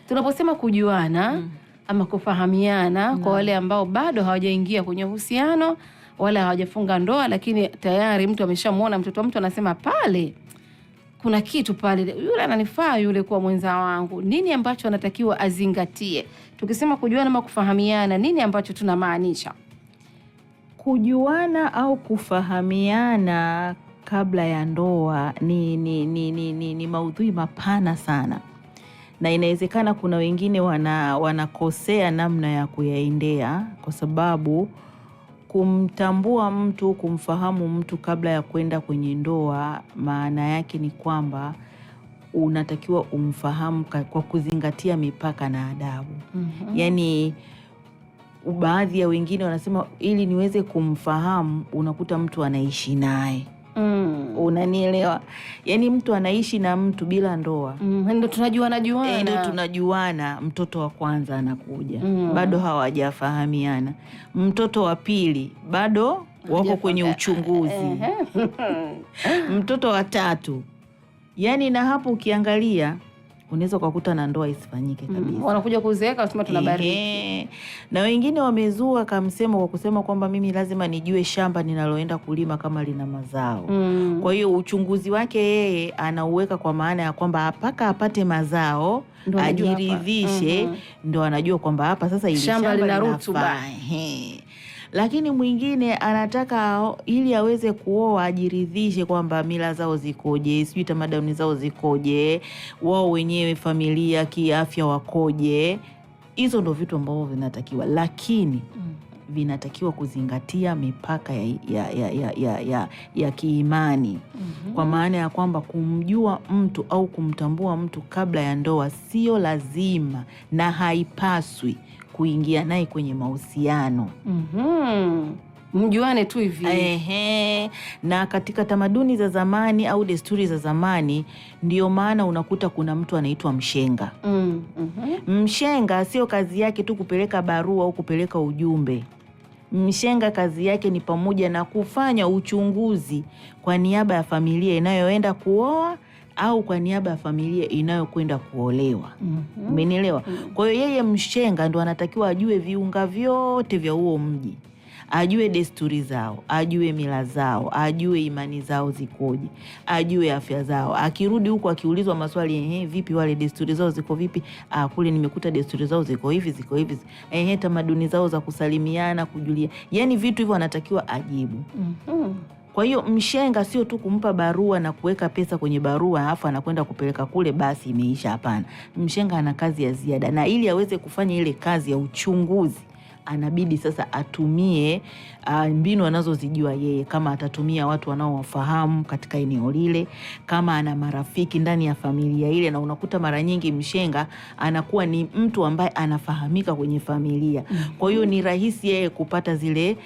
Tunaposema kujuana ama kufahamiana kwa wale ambao bado hawajaingia kwenye uhusiano wala hawajafunga ndoa, lakini tayari mtu ameshamuona mtoto wa mtu anasema pale kuna kitu pale, yule ananifaa yule kwa mwenza wangu. Nini ambacho anatakiwa azingatie? Tukisema kujuana ama kufahamiana, nini ambacho tunamaanisha? Kujuana au kufahamiana kabla ya ndoa ni maudhui mapana sana, na inawezekana kuna wengine wanakosea namna ya kuyaendea, kwa sababu kumtambua mtu, kumfahamu mtu kabla ya kwenda kwenye ndoa, maana yake ni kwamba unatakiwa umfahamu kwa kuzingatia mipaka na adabu. Yani baadhi ya wengine wanasema ili niweze kumfahamu, unakuta mtu anaishi naye. Unanielewa? Yani mtu anaishi na mtu bila ndoa. Ndio tunajuana. Ndio tunajuana, mtoto wa kwanza anakuja. Bado hawajafahamiana. Mtoto wa pili bado wako kwenye uchunguzi. Mtoto wa tatu. Yani na hapo ukiangalia unaweza kukuta na ndoa isifanyike kabisa. Wanakuja kuzeeka wasema tunabariki. Na wengine wamezua kamsemo kwa kusema kwamba mimi lazima nijue shamba ninaloenda kulima kama lina mazao. Kwa hiyo uchunguzi wake yeye anauweka kwa maana ya kwamba mpaka apate mazao, ajiridhishe, ndo anajua kwamba hapa sasa ili shamba lina rutuba. Lakini mwingine anataka ili aweze kuoa ajiridhishe kwamba mila zao zikoje, sijui tamaduni zao zikoje, wao wenyewe familia kiafya wakoje. Hizo ndo vitu ambavyo vinatakiwa, lakini vinatakiwa kuzingatia mipaka ya kiimani. Kwa maana ya kwamba kumjua mtu au kumtambua mtu kabla ya ndoa sio lazima na haipaswi kuingia naye kwenye mahusiano. Mjuane tu hivi. Na katika tamaduni za zamani au desturi za zamani, ndio maana unakuta kuna mtu anaitwa mshenga. Mshenga sio kazi yake tu kupeleka barua au kupeleka ujumbe. Mshenga kazi yake ni pamoja na kufanya uchunguzi kwa niaba ya familia inayoenda kuoa au kwa niaba ya familia inayokwenda kuolewa. Umenielewa? Kwa hiyo yeye mshenga ndo anatakiwa ajue viunga vyote vya huo mji. Ajue desturi zao, ajue mila zao, ajue imani zao zikoje, ajue afya zao. Akirudi huko akiulizwa maswali, vipi wale desturi zao ziko vipi? Kule nimekuta desturi zao ziko hivi, ziko hivi. Tamaduni zao za kusalimiana, kujulia. Yani vitu hivyo anatakiwa ajibu. Kwa hiyo mshenga sio tu kumpa barua na kuweka pesa kwenye barua alafu anakwenda kupeleka kule basi imeisha. Hapana. Mshenga ana kazi ya ziada, na ili aweze kufanya ile kazi ya uchunguzi anabidi sasa atumie mbinu anazozijua yeye. Kama atatumia watu wanaowafahamu katika eneo lile, kama ana marafiki ndani ya familia ile, na unakuta mara nyingi mshenga anakuwa ni mtu ambaye anafahamika kwenye familia. Kwa hiyo ni rahisi yeye kupata zile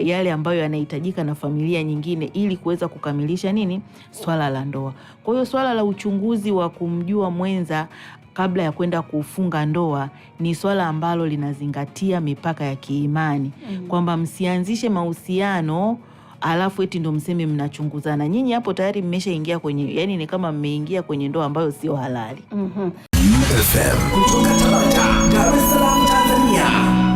yale ambayo yanahitajika na familia nyingine ili kuweza kukamilisha swala la ndoa. Kwa hiyo swala la uchunguzi wa kumjua mwenza kabla ya kwenda kufunga ndoa ni swala ambalo linazingatia mipaka ya kiimani. Kwamba msianzishe mahusiano alafu eti ndo mseme mnachunguzana. Nyinyi hapo tayari mmeshaingia kwenye, yani ni kama mmeingia kwenye ndoa ambayo sio halali. FM kutoka Tabata, Dar es Salaam, Tanzania.